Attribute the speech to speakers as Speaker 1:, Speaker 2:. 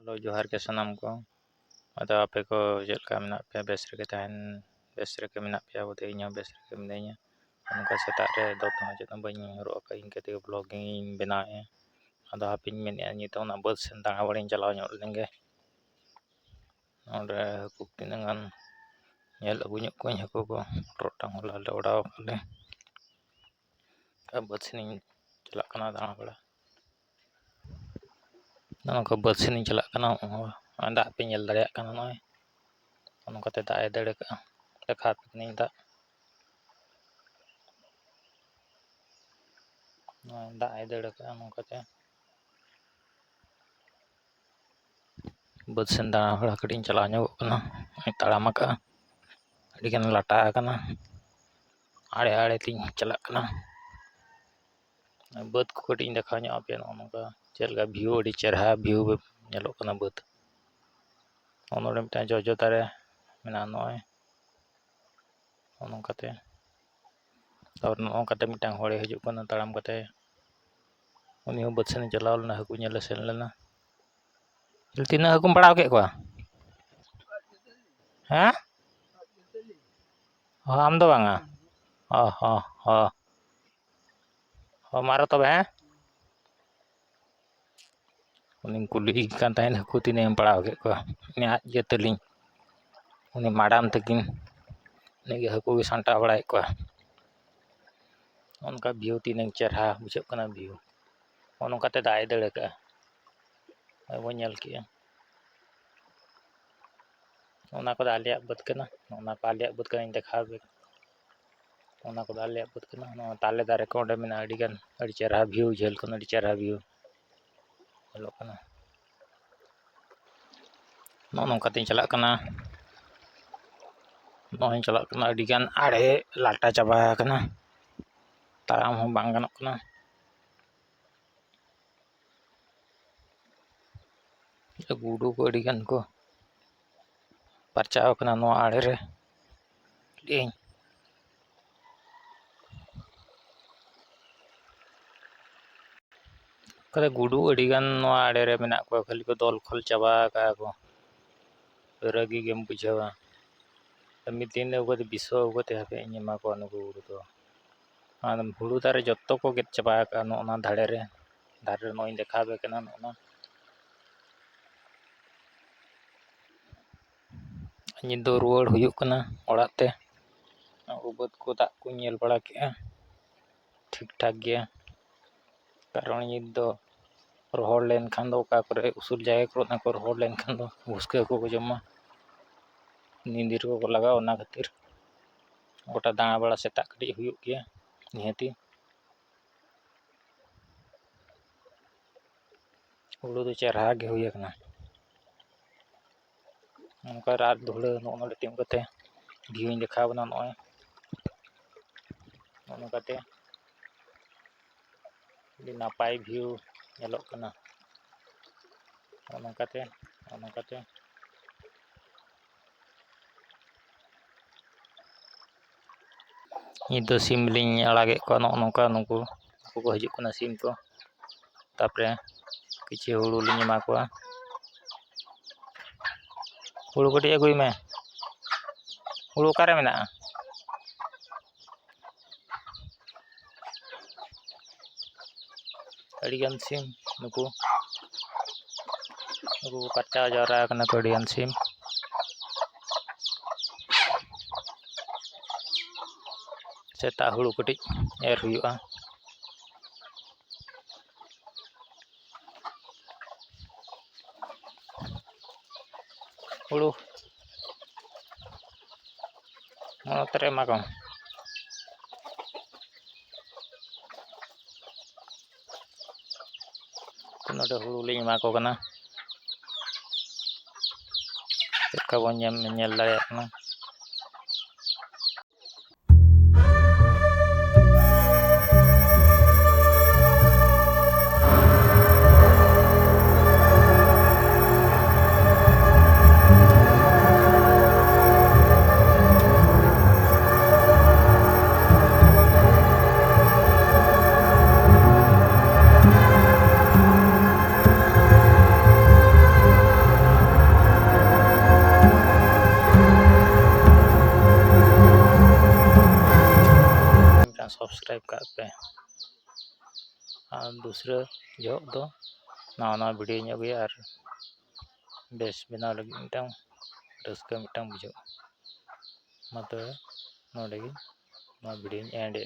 Speaker 1: hello जोहार के सनम को अदा आपे को चेक का मेना पे बेस रगे तहन बेस रगे मेना पे बोते इन बेस रगे मिनाइया उनका सेता रे दो तो जतना बኝ रो का इन के ब्लॉगिंग बनाए अदा हापिन मेने नितो ना बस सेन दांगा बड़िन चलाव ᱧᱚᱜ लेंगे और कुकिनगान ñel agu ᱧᱚᱜ कोñ हको को रोटांग होला ले ओडाव ले का बस सेन चला कना दांगा बड़ा नोंका बस सेन चला कना दा पे ñel दाड़िया कना नय उनकाते दा ए दड़े का देखा पिकनी दा दा ए दड़े का उनकाते बस सेन दाड़ा बड़ा कटिन चला ᱧᱚᱜ कना ताड़ाम का अडिगन लाटा कना आड़े आड़े तिन चला कना बद को कटिन देखा ᱧᱚᱜ पे नोंका चलगा व्यू अडी चेहरा व्यू ñेलो कना बद ओनोडे मिटा जोजो तारे मेना नय ओनकाते और नोंकाते मिटा होड़े हजू कना ताड़ाम कते उनी हो बद सेन चलाव लेना हकू ñेले सेन लेना तीना हकुम पड़ाव के को हैं आम दो बांगा मारो तब हैं उनी कुली कान तहन हकू तीने पड़ाव के को ने आज जे तलिंग उनी माडाम तकिन नेगे हकू के सांटा बड़ाय को उनका व्यू तीन चेहरा बुझे कना व्यू उनकाते दाय दड़े का अब ñel के ओना को आलिया बद कना ओना को आलिया बद कना देखा बे ओना को आलिया बद कना ताले दारे को ओंडे मेना अडी गान अडी चेहरा व्यू झेल कना अडी चेहरा व्यू हेलो कना नोंकाते चला कना नोय चला कना अडी गान आड़े लाटा चाबा कना ताराम हो बांग गानोक कना गुडू को अडी गान को परचाव कना नो आड़े रे इन कदे गुडू अडी गान नो आड़े रे मेना को खाली को दल खल चाबा का को रगी गेम बुझावा मिद दिन उगते बिसो उगते हापे इमा को नुगु गुडू तो आदम हुड़ू दारे जत्तो को गेट चाबा का नोना धाड़े रे नोय देखा बे कना नोना निदो रुवाड़ हुयुक कना ओड़ाते उबद को दाग को ñel बड़ा के ठीक ठाक गया कारण निदो रोहड़ लेन खान दो का करे उसूल जायगा को ना को रोहड़ लेन खान दो भुसके को जमा नींदिर को लगा ओना खातिर गोटा दाणा बड़ा सेता कटी हुयुक गया निहती हुड़ू दो चेहरा गे हुय कना उनका रात धुड़े नोडे तिम कते व्यू देखा बना नय ओनकाते नापाय व्यू ñेलो कना ओनकाते निदो सिम लिंग आड़ागे को नोका नुकु को हजू कना सिम को तापरे किछि हुड़ू लिंग एमा को हुड़ू कटी अगुई में हुड़ू कारे मेना अड़ीगान सिम नुकु परचा जावरा कना को अड़ीगान सिम सेता हुड़ू कटी एर हुयुआ हुड़ू मनोतरे माको नोडे हुड़ू लिंग एमा को कना चेका बोन ñel दाड़िया कना सब्सक्राइब काग पे और दूसरा जो दो नवा वीडियो अगुया और बेस बनाव लगी मिटांग रस्का मिटांग बुझो मा तबे नोडे गी वीडियो एंड